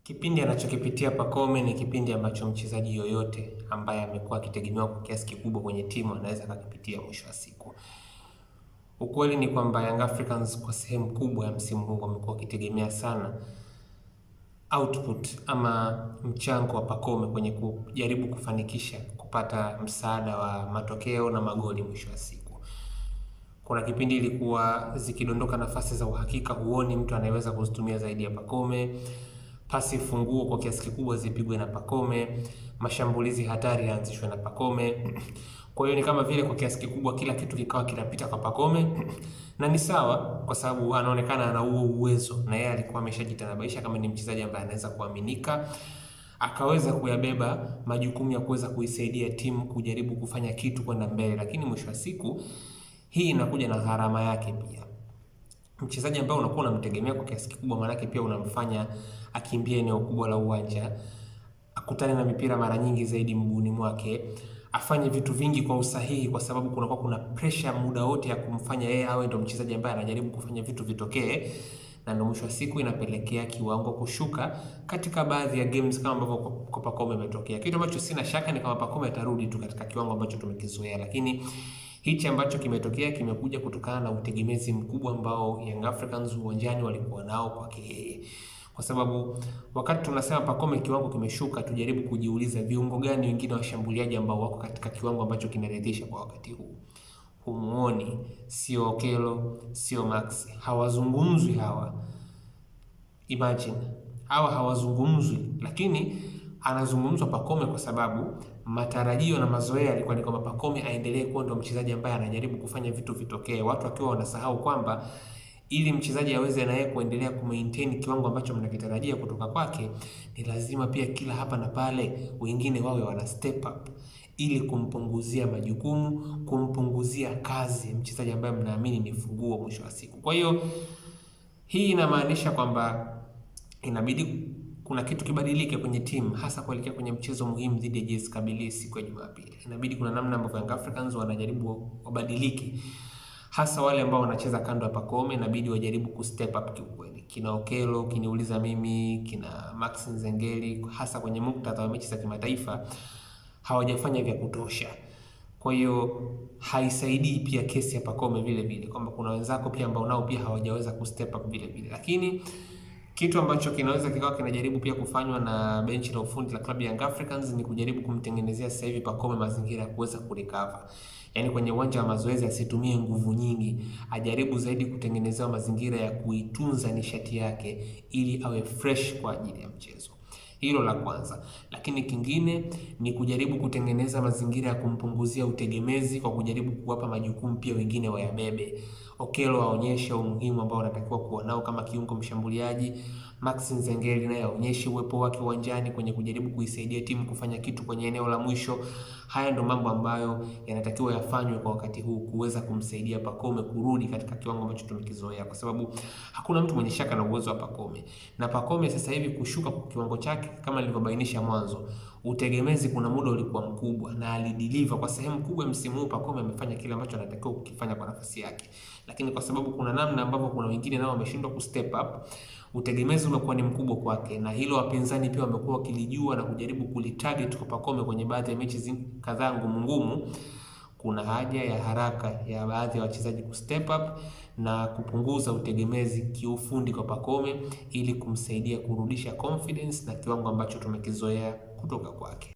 Kipindi anachokipitia Pacome ni kipindi ambacho mchezaji yoyote ambaye amekuwa akitegemewa kwa kiasi kikubwa kwenye timu anaweza akakipitia mwisho wa siku. Ukweli ni kwamba Young Africans kwa sehemu kubwa ya msimu huu wamekuwa wakitegemea sana output ama mchango wa Pacome kwenye kujaribu kufanikisha kupata msaada wa matokeo na magoli mwisho wa siku. Kuna kipindi ilikuwa zikidondoka nafasi za uhakika, huoni mtu anayeweza kuzitumia zaidi ya Pacome. Pasi funguo kwa kiasi kikubwa zipigwe na Pacome, mashambulizi hatari yaanzishwe na Pacome. Kwa hiyo ni kama vile kwa kiasi kikubwa kila kitu kikawa kinapita kwa Pacome, na ni sawa kwa sababu anaonekana ana huo uwezo, na yeye alikuwa ameshajitanabaisha kama ni mchezaji ambaye anaweza kuaminika, akaweza kuyabeba majukumu ya kuweza kuisaidia timu kujaribu kufanya kitu kwenda mbele. Lakini mwisho wa siku hii inakuja na gharama yake pia. Mchezaji ambaye unakuwa unamtegemea kwa kiasi kikubwa, maana yake pia unamfanya akimbie eneo kubwa la uwanja, akutane na mipira mara nyingi zaidi mguuni mwake, afanye vitu vingi kwa usahihi, kwa sababu kunakuwa kuna pressure muda wote ya kumfanya yeye awe ndo mchezaji ambaye anajaribu kufanya vitu vitokee, na ndio mwisho wa siku inapelekea kiwango kushuka katika baadhi ya games kama ambavyo kwa Pacome imetokea. Kitu ambacho sina shaka ni kama Pacome atarudi tu katika kiwango ambacho tumekizoea, lakini hichi ambacho kimetokea kimekuja kutokana na utegemezi mkubwa ambao Young Africans uwanjani walikuwa nao kwake yeye. Kwa sababu wakati tunasema Pacome kiwango kimeshuka, tujaribu kujiuliza viungo gani wengine washambuliaji ambao wako katika kiwango ambacho kinaridhisha kwa wakati huu. Humuoni, sio Okello, sio Max, hawazungumzwi hawa. Imagine, hawa hawazungumzwi, lakini anazungumzwa Pacome kwa sababu matarajio na mazoea yalikuwa ni kwamba Pacome aendelee kuwa ndo mchezaji ambaye anajaribu kufanya vitu vitokee, watu wakiwa wanasahau kwamba ili mchezaji aweze na yeye kuendelea kumaintain kiwango ambacho mnakitarajia kutoka kwake, ni lazima pia kila hapa na pale wengine wawe wana step up ili kumpunguzia majukumu, kumpunguzia kazi mchezaji ambaye mnaamini ni funguo mwisho wa siku. Kwa hiyo hii inamaanisha kwamba inabidi kuna kitu kibadilike kwenye timu, hasa kuelekea kwenye mchezo muhimu dhidi ya JS Kabylie siku ya Jumapili. Inabidi kuna namna ambavyo Young Africans wanajaribu wabadilike, hasa wale ambao wanacheza kando ya Pacome inabidi wajaribu kustep up kiukweli. Kina Okello, kiniuliza mimi, kina Max Nzengeli, hasa kwenye muktadha wa mechi za kimataifa hawajafanya vya kutosha. Kwa hiyo haisaidii pia kesi ya Pacome vile vile kwamba kuna wenzako pia ambao nao pia hawajaweza kustep up vile vile. Lakini kitu ambacho kinaweza kikawa kinajaribu pia kufanywa na benchi la ufundi la klabu ya Young Africans ni kujaribu kumtengenezea sasa hivi Pacome mazingira ya kuweza kurecover. Yaani kwenye uwanja wa mazoezi asitumie nguvu nyingi, ajaribu zaidi kutengenezewa mazingira ya kuitunza nishati yake ili awe fresh kwa ajili ya mchezo. Hilo la kwanza. Lakini kingine ni kujaribu kutengeneza mazingira ya kumpunguzia utegemezi kwa kujaribu kuwapa majukumu pia wengine wayabebe. Okello aonyeshe umuhimu ambao anatakiwa kuwa nao kama kiungo mshambuliaji. Max Nzengeli naye aonyeshe uwepo wake uwanjani kwenye kujaribu kuisaidia timu kufanya kitu kwenye eneo la mwisho. Haya ndo mambo ambayo yanatakiwa yafanywe kwa wakati huu kuweza kumsaidia Pacome kurudi katika kiwango ambacho tumekizoea, kwa sababu hakuna mtu mwenye shaka na uwezo wa Pacome. Na Pacome sasa hivi kushuka kwa kiwango chake kama nilivyobainisha mwanzo, utegemezi kuna muda ulikuwa mkubwa na alideliver kwa sehemu kubwa msimu huu. Pacome amefanya kile ambacho anatakiwa kukifanya kwa nafasi yake, lakini kwa sababu kuna namna ambavyo kuna wengine nao wameshindwa kustep up, utegemezi umekuwa ni mkubwa kwake, na hilo wapinzani pia wamekuwa wakilijua na kujaribu kulitarget kwa Pacome kwenye baadhi ya mechi kadhaa ngumu. Kuna haja ya haraka ya baadhi ya wachezaji kustep up na kupunguza utegemezi kiufundi kwa Pacome ili kumsaidia kurudisha confidence na kiwango ambacho tumekizoea kutoka kwake.